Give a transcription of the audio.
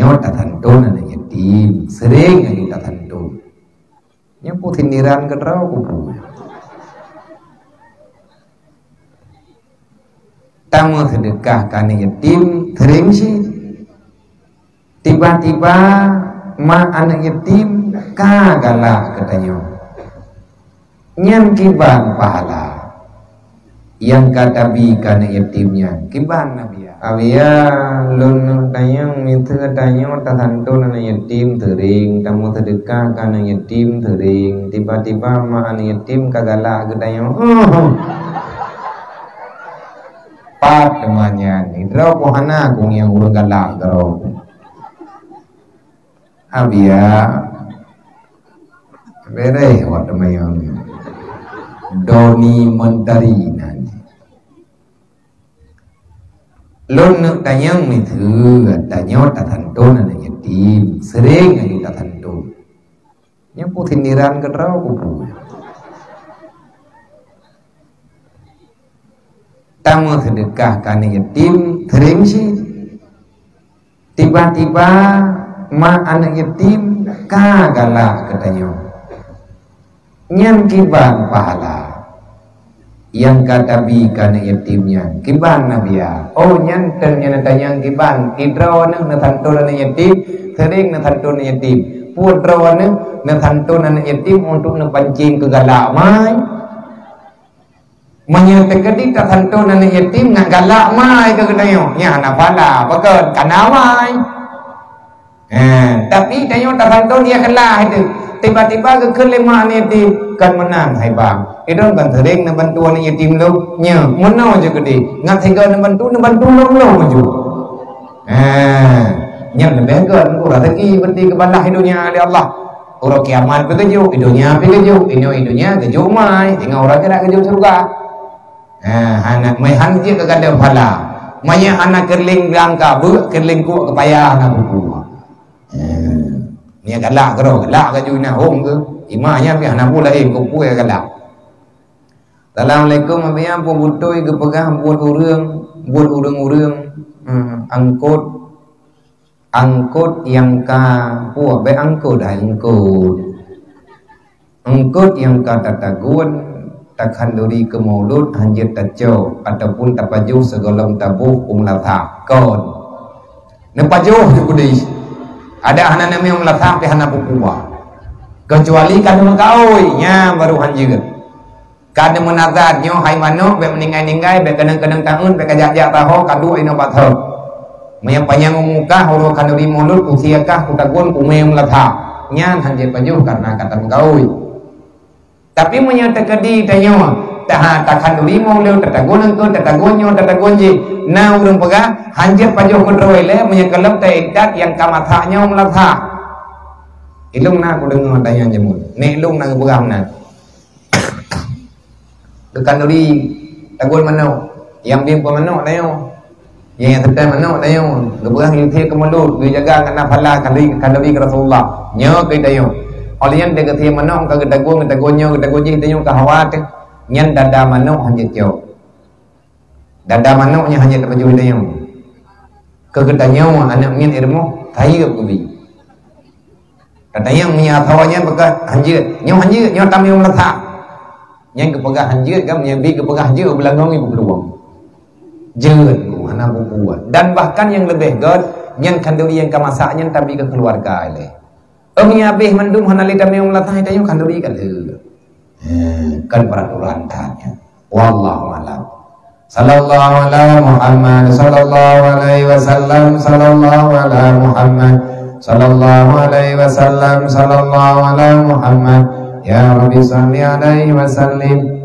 tanya tertentu nana yatim sering aja tertentu yang putih niran kedrau kupu tamu sedekah karena yatim sering sih tiba-tiba ma anak yatim kagalah katanya nyan kiban pahala yang kata bi karena yatimnya kiban nabi awia lun tayang minta tanya tertentu nana yatim sering tamu sedekah karena yatim sering tiba-tiba ma anak yatim kagalah katanya pat temannya ni draw pohana kung yang urang galak draw abia bere wat temayang doni mentari nanti lon tayang mi thu tanya tertentu nana yatim sering aja tertentu yang putih niran ke draw kupu tamu sedekah karena yatim sering sih tiba-tiba ma anak yatim kagalah katanya nyan kiban pahala yang kata bi karena yatimnya kiban nabiya oh nyan ternyata kiban kidrawana na tanto na yatim sering na tanto na yatim pudrawana na tanto na yatim untuk na pancing kegalak mai menyatakan di tertentu nana yatim nak galak mai ke katanya ya nak pala pakai kana mai tapi tanya tertentu dia kalah itu tiba-tiba ke kelima yatim kan menang hai bang itu kan sering nak bantu anak yatim lu nya mana je gede ngat tinggal nak bantu lu maju nya lebih kan ku rezeki berarti kebalah hidupnya oleh Allah orang kiamat bekerja hidupnya hidupnya kerja mai tinggal orang kira kerja surga anak mai hanji ke kada pala maya anak kerling langka bu kerling ku kepayah na buku ni galak kero galak ka juna hong ke imanya pi anak pula ku pu galak Assalamualaikum abiam pun butoi ke pegah buat urang angkut yang ka pu be angkut yang ka tatagun takhanduri ke maulud hanjir tajo ataupun tapajuh segolong tabuh latha kon nepajuh juga deh ada anak namanya latha pe hana bukuwa kecuali kada mengkaui nya baru hanjir kada menazat nyo hai mano be meninggai be kadang-kadang tahun be kajak-jak taho kadu ino patho maya panjang muka horo khanduri maulud usiakah kutagun umem latha nya hanjir pajuh karena kata mengkaui tapi menyatakan di tanya takkan duri mau leu tatagon je na urang pega hanjir pajoh kontrol le menyekelep taidat yang kamathanya melatha ilung na ku dengar tanya jemun nek lung na beram na takkan duri tagon mano yang bim pemano tayo yang tetan mano tayo geberang yuthi kemulut dijaga kana phala kali ke Rasulullah nyo ke tayo Olian dia kata mana orang kata gonya tanya kahawat nyan dada mana hanya jauh dada mana nya hanya baju tanya kegetanya anak nyan ilmu tai ke kubi katanya punya thawanya bekat hanjir nyo tam yang latha nyan ke pegah hanjir kan nyambi ke pegah hanjir belangong ibu peluang jeut ku anak buat dan bahkan yang lebih god nyan kanduri yang kamasak nyan tapi ke keluarga ile Omnya abih mendum hanali kami latah itu kanduri kan kan peraturan tanya wallahu alam sallallahu ala Muhammad sallallahu alaihi wasallam sallallahu ala Muhammad sallallahu alaihi wasallam sallallahu ala Muhammad ya rabbi salli alaihi wasallim